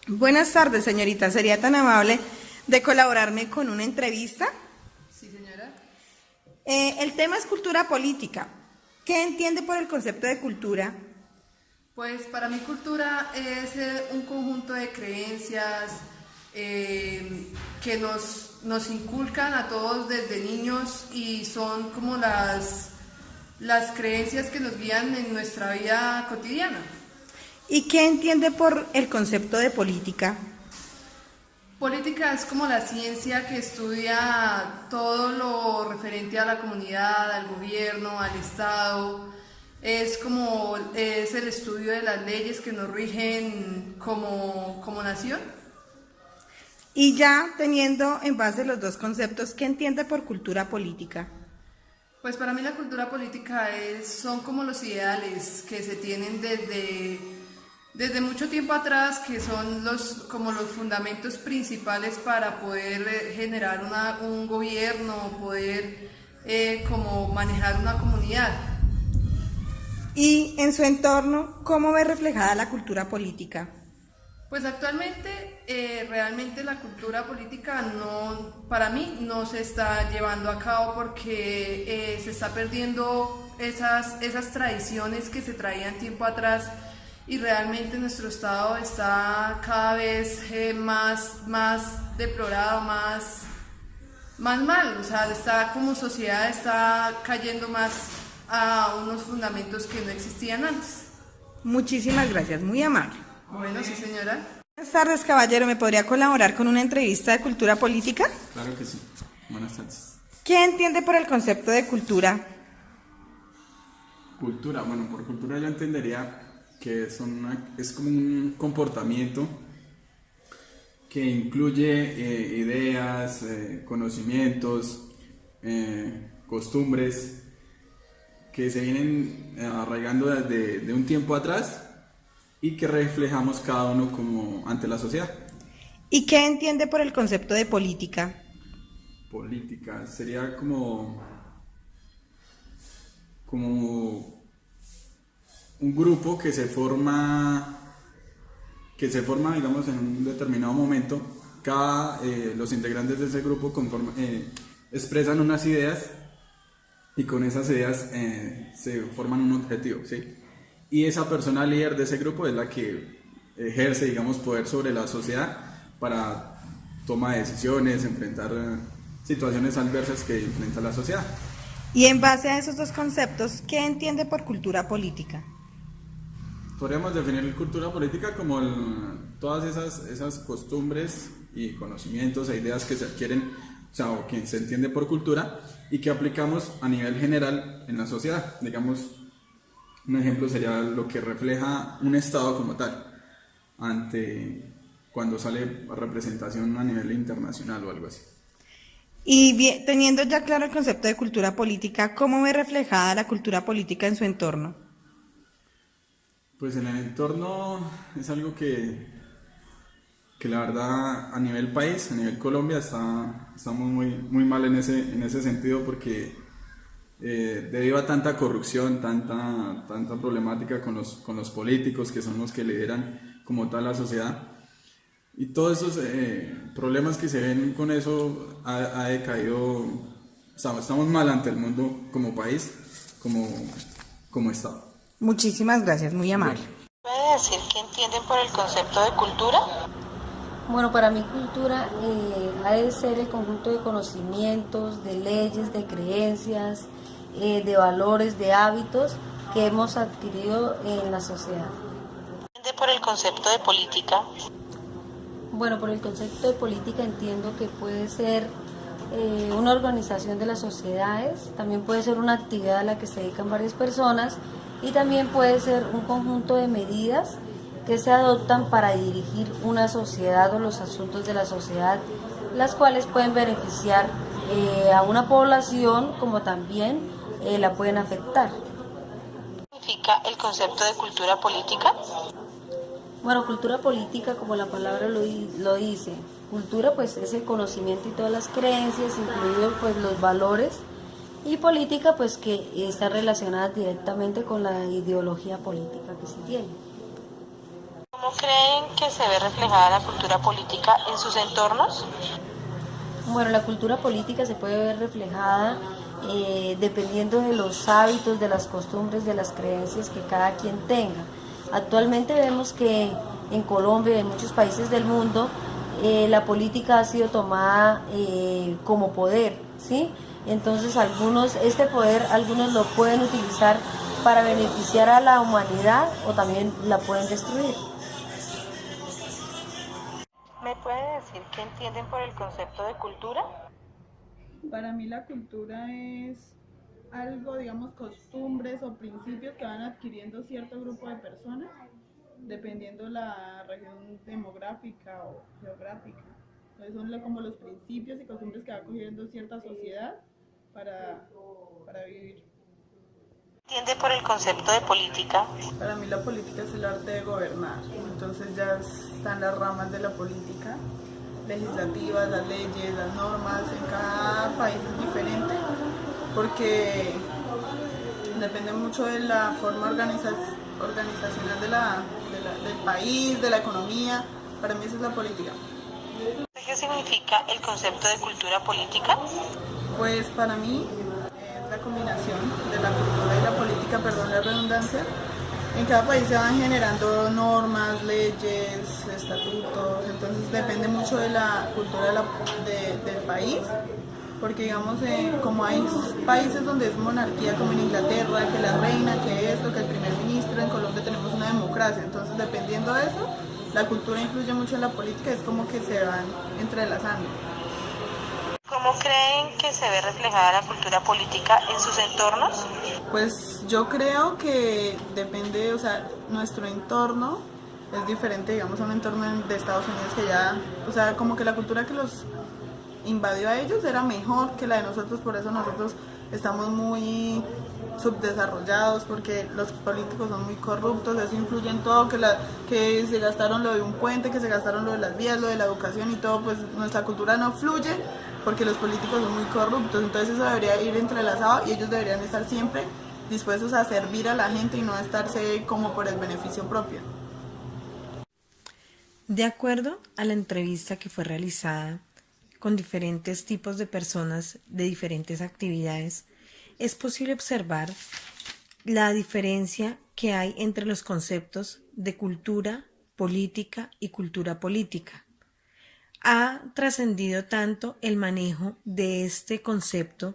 Buenas tardes, señorita. ¿Sería tan amable de colaborarme con una entrevista? Sí, señora. El tema es cultura política. ¿Qué entiende por el concepto de cultura? Pues para mí cultura es un conjunto de creencias que nos inculcan a todos desde niños y son como las creencias que nos guían en nuestra vida cotidiana. ¿Y qué entiende por el concepto de política? Política es como la ciencia que estudia todo lo referente a la comunidad, al gobierno, al Estado. Es el estudio de las leyes que nos rigen como nación. Y ya teniendo en base los dos conceptos, ¿qué entiende por cultura política? Pues para mí la cultura política son como los ideales que se tienen desde mucho tiempo atrás, que son como los fundamentos principales para poder generar un gobierno, poder como manejar una comunidad. Y en su entorno, ¿cómo ve reflejada la cultura política? Pues actualmente realmente la cultura política para mí no se está llevando a cabo porque se está perdiendo esas tradiciones que se traían tiempo atrás y realmente nuestro estado está cada vez más deplorado, más mal, o sea, está como sociedad está cayendo más a unos fundamentos que no existían antes. Muchísimas gracias, muy amable. Bueno, sí, señora. Buenas tardes, caballero. ¿Me podría colaborar con una entrevista de cultura política? Claro que sí. Buenas tardes. ¿Qué entiende por el concepto de cultura? Cultura. Bueno, por cultura yo entendería que es como un comportamiento que incluye ideas, conocimientos, costumbres que se vienen arraigando desde un tiempo atrás y que reflejamos cada uno como ante la sociedad. ¿Y qué entiende por el concepto de política? Política sería como un grupo digamos en un determinado momento. Los integrantes de ese grupo expresan unas ideas y con esas ideas se forman un objetivo, ¿sí? Y esa persona líder de ese grupo es la que ejerce, digamos, poder sobre la sociedad para toma de decisiones, enfrentar situaciones adversas que enfrenta la sociedad. Y en base a esos dos conceptos, ¿qué entiende por cultura política? Podríamos definir cultura política como todas esas costumbres y conocimientos e ideas que se adquieren, o que se entiende por cultura y que aplicamos a nivel general en la sociedad. Digamos, un ejemplo sería lo que refleja un Estado como tal, cuando sale a representación a nivel internacional o algo así. Y bien, teniendo ya claro el concepto de cultura política, ¿cómo ve reflejada la cultura política en su entorno? Pues en el entorno es algo que la verdad a nivel país, a nivel Colombia, estamos muy mal en ese sentido porque debido a tanta corrupción, tanta problemática con los políticos que son los que lideran como tal la sociedad y todos esos problemas que se ven con eso ha decaído, estamos mal ante el mundo como país, como Estado. Muchísimas gracias, muy amable. ¿Puede decir qué entienden por el concepto de cultura? Bueno, para mí cultura ha de ser el conjunto de conocimientos, de leyes, de creencias, de valores, de hábitos que hemos adquirido en la sociedad. ¿Qué entiende por el concepto de política? Bueno, por el concepto de política entiendo que puede ser una organización de las sociedades, también puede ser una actividad a la que se dedican varias personas y también puede ser un conjunto de medidas que se adoptan para dirigir una sociedad o los asuntos de la sociedad, las cuales pueden beneficiar a una población como también la pueden afectar. ¿Qué significa el concepto de cultura política? Bueno, cultura política, como la palabra lo dice, cultura pues es el conocimiento y todas las creencias, incluidos pues los valores, y política pues que está relacionada directamente con la ideología política que se tiene. ¿Cómo ¿Cómo creen que se ve reflejada la cultura política en sus entornos? Bueno, la cultura política se puede ver reflejada dependiendo de los hábitos, de las costumbres, de las creencias que cada quien tenga. Actualmente vemos que en Colombia y en muchos países del mundo la política ha sido tomada como poder, ¿sí? Entonces este poder algunos lo pueden utilizar para beneficiar a la humanidad o también la pueden destruir. ¿Me puede decir qué entienden por el concepto de cultura? Para mí la cultura es algo, digamos, costumbres o principios que van adquiriendo cierto grupo de personas, dependiendo la región demográfica o geográfica. Entonces son como los principios y costumbres que va cogiendo cierta sociedad para vivir. ¿Entiende por el concepto de política? Para mí la política es el arte de gobernar, entonces ya están las ramas de la política, legislativas, las leyes, las normas, en cada país es diferente, porque depende mucho de la forma organizacional del país, de la economía. Para mí esa es la política. ¿Qué significa el concepto de cultura política? Pues para mí es la combinación de la cultura y la política, perdón la redundancia. En cada país se van generando normas, leyes, estatutos, entonces depende mucho de la cultura del país, porque digamos, como hay países donde es monarquía, como en Inglaterra, que la reina, que esto, que el primer ministro, en Colombia tenemos una democracia, entonces dependiendo de eso, la cultura influye mucho en la política, es como que se van entrelazando. ¿Cómo creen que se ve reflejada la cultura política en sus entornos? Pues yo creo que depende, o sea, nuestro entorno es diferente, digamos, a un entorno de Estados Unidos que ya, o sea, como que la cultura que los invadió a ellos era mejor que la de nosotros, por eso nosotros estamos muy subdesarrollados, porque los políticos son muy corruptos, eso influye en todo, que se gastaron lo de un puente, que se gastaron lo de las vías, lo de la educación y todo, pues nuestra cultura no fluye porque los políticos son muy corruptos, entonces eso debería ir entrelazado y ellos deberían estar siempre dispuestos a servir a la gente y no a estarse como por el beneficio propio. De acuerdo a la entrevista que fue realizada con diferentes tipos de personas de diferentes actividades, es posible observar la diferencia que hay entre los conceptos de cultura política y cultura política. Ha trascendido tanto el manejo de este concepto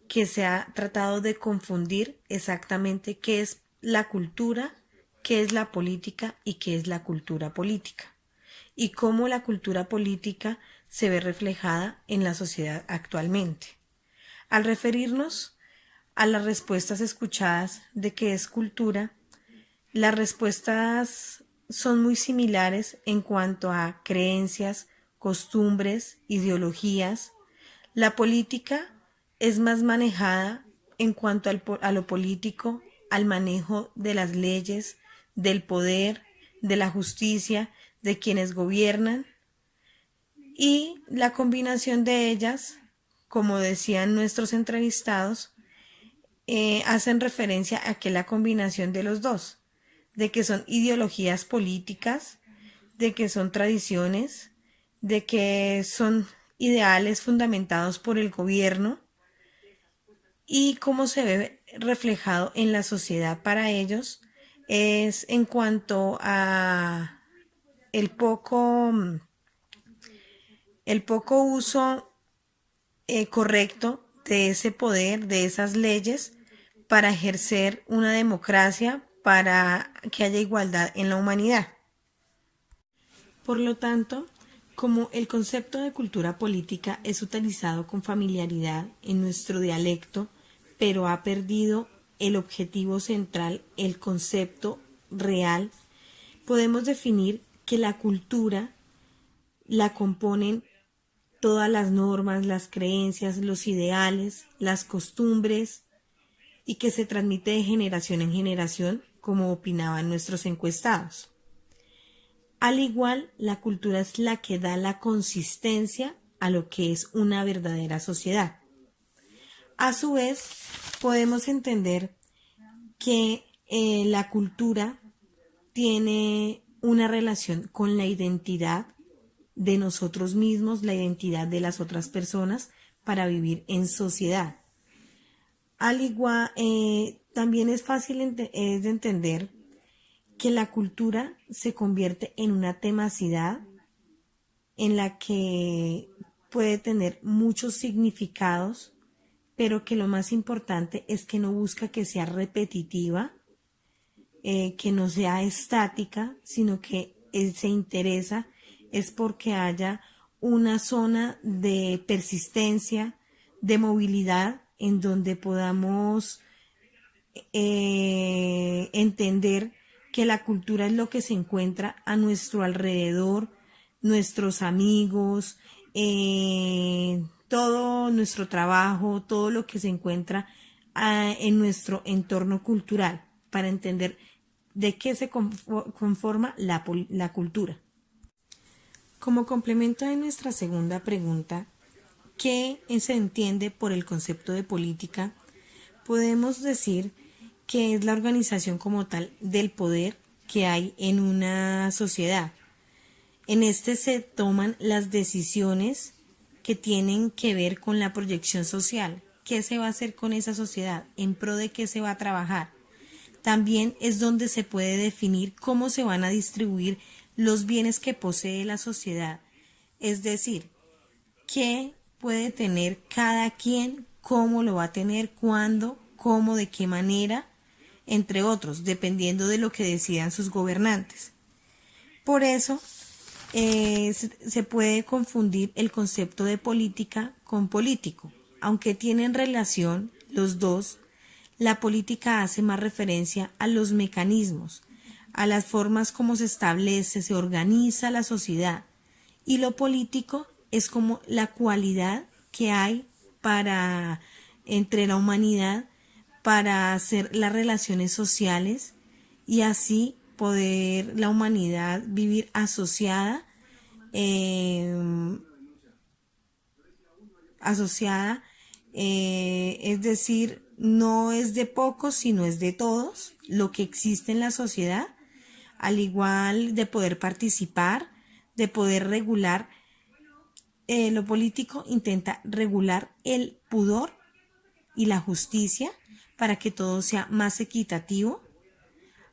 que se ha tratado de confundir exactamente qué es la cultura, qué es la política y qué es la cultura política, y cómo la cultura política se ve reflejada en la sociedad actualmente. Al referirnos a las respuestas escuchadas de qué es cultura, las respuestas son muy similares en cuanto a creencias, costumbres, ideologías. La política es más manejada en cuanto a lo político, al manejo de las leyes, del poder, de la justicia, de quienes gobiernan, y la combinación de ellas, como decían nuestros entrevistados, hacen referencia a que la combinación de los dos, de que son ideologías políticas, de que son tradiciones, de que son ideales fundamentados por el gobierno, y cómo se ve reflejado en la sociedad para ellos es en cuanto a el poco uso correcto de ese poder, de esas leyes, para ejercer una democracia, para que haya igualdad en la humanidad. Por lo tanto, como el concepto de cultura política es utilizado con familiaridad en nuestro dialecto, pero ha perdido el objetivo central, el concepto real, podemos definir que la cultura la componen todas las normas, las creencias, los ideales, las costumbres, y que se transmite de generación en generación, como opinaban nuestros encuestados. Al igual, la cultura es la que da la consistencia a lo que es una verdadera sociedad. A su vez, podemos entender que la cultura tiene una relación con la identidad de nosotros mismos, la identidad de las otras personas para vivir en sociedad. Al igual, también es fácil es de entender que la cultura se convierte en una temacidad en la que puede tener muchos significados, pero que lo más importante es que no busca que sea repetitiva, que no sea estática, sino que él se interesa es porque haya una zona de persistencia, de movilidad, en donde podamos entender que la cultura es lo que se encuentra a nuestro alrededor, nuestros amigos, todo nuestro trabajo, todo lo que se encuentra en nuestro entorno cultural, para entender de qué se conforma la cultura. Como complemento de nuestra segunda pregunta, ¿qué se entiende por el concepto de política? Podemos decir que es la organización como tal del poder que hay en una sociedad. En este se toman las decisiones que tienen que ver con la proyección social. ¿Qué se va a hacer con esa sociedad? ¿En pro de qué se va a trabajar? También es donde se puede definir cómo se van a distribuir los bienes que posee la sociedad. Es decir, qué puede tener cada quien, cómo lo va a tener, cuándo, cómo, de qué manera, entre otros, dependiendo de lo que decidan sus gobernantes. Por eso, se puede confundir el concepto de política con político. Aunque tienen relación los dos, la política hace más referencia a los mecanismos, a las formas como se establece, se organiza la sociedad, y lo político es como la cualidad que hay entre la humanidad para hacer las relaciones sociales y así poder la humanidad vivir asociada, es decir, no es de pocos, sino es de todos lo que existe en la sociedad, al igual de poder participar, de poder regular. Lo político intenta regular el pudor y la justicia para que todo sea más equitativo.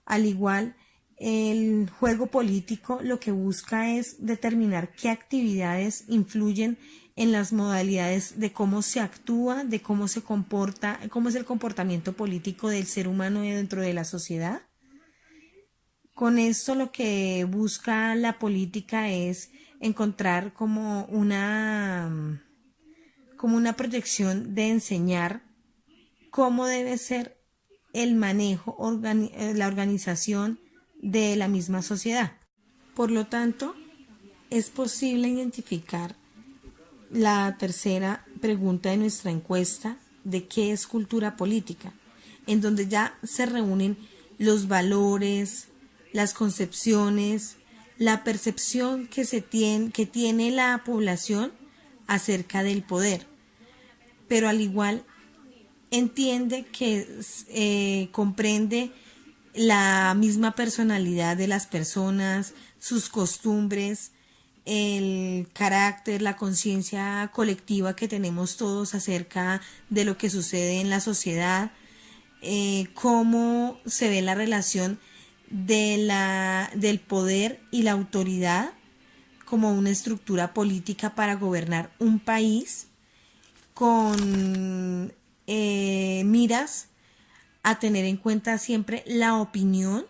Al igual, el juego político lo que busca es determinar qué actividades influyen en las modalidades de cómo se actúa, de cómo se comporta, cómo es el comportamiento político del ser humano dentro de la sociedad. Con esto lo que busca la política es encontrar como una proyección de enseñar cómo debe ser el manejo, la organización de la misma sociedad. Por lo tanto, es posible identificar la tercera pregunta de nuestra encuesta de qué es cultura política, en donde ya se reúnen los valores, las concepciones, la percepción que tiene la población acerca del poder, pero al igual entiende que comprende la misma personalidad de las personas, sus costumbres, el carácter, la conciencia colectiva que tenemos todos acerca de lo que sucede en la sociedad, cómo se ve la relación del poder y la autoridad como una estructura política para gobernar un país con miras a tener en cuenta siempre la opinión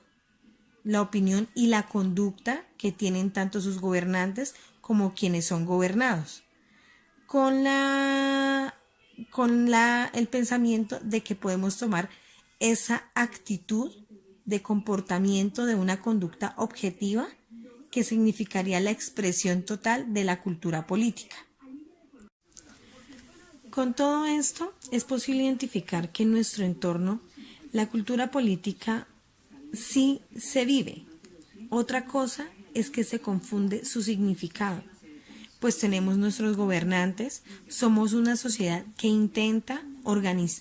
y la conducta que tienen tanto sus gobernantes como quienes son gobernados, con el pensamiento de que podemos tomar esa actitud de comportamiento de una conducta objetiva que significaría la expresión total de la cultura política. Con todo esto, es posible identificar que en nuestro entorno la cultura política sí se vive. Otra cosa es que se confunde su significado, pues tenemos nuestros gobernantes, somos una sociedad que intenta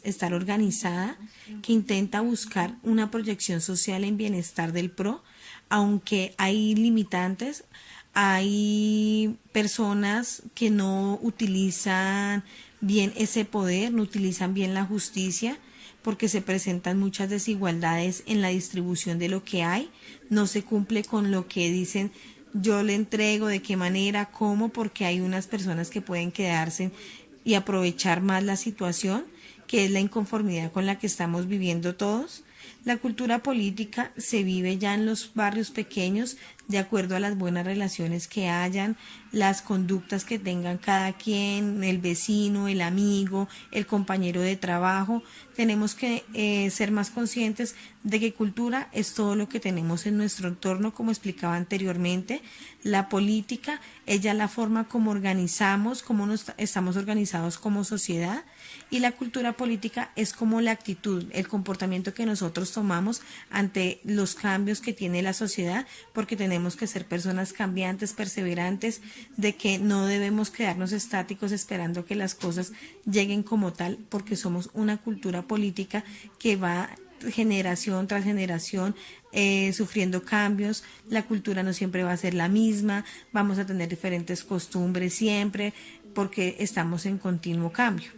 estar organizada, que intenta buscar una proyección social en bienestar del PRO, aunque hay limitantes, hay personas que no utilizan bien ese poder, no utilizan bien la justicia, porque se presentan muchas desigualdades en la distribución de lo que hay, no se cumple con lo que dicen yo le entrego, de qué manera, cómo, porque hay unas personas que pueden quedarse y aprovechar más la situación, que es la inconformidad con la que estamos viviendo todos. La cultura política se vive ya en los barrios pequeños de acuerdo a las buenas relaciones que hayan, las conductas que tengan cada quien, el vecino, el amigo, el compañero de trabajo. Tenemos que ser más conscientes de que cultura es todo lo que tenemos en nuestro entorno, como explicaba anteriormente. La política es ya la forma como organizamos, cómo estamos organizados como sociedad, y la cultura política es como la actitud, el comportamiento que nosotros tomamos ante los cambios que tiene la sociedad, porque tenemos que ser personas cambiantes, perseverantes, de que no debemos quedarnos estáticos esperando que las cosas lleguen como tal, porque somos una cultura política que va generación tras generación sufriendo cambios. La cultura no siempre va a ser la misma, vamos a tener diferentes costumbres siempre, porque estamos en continuo cambio.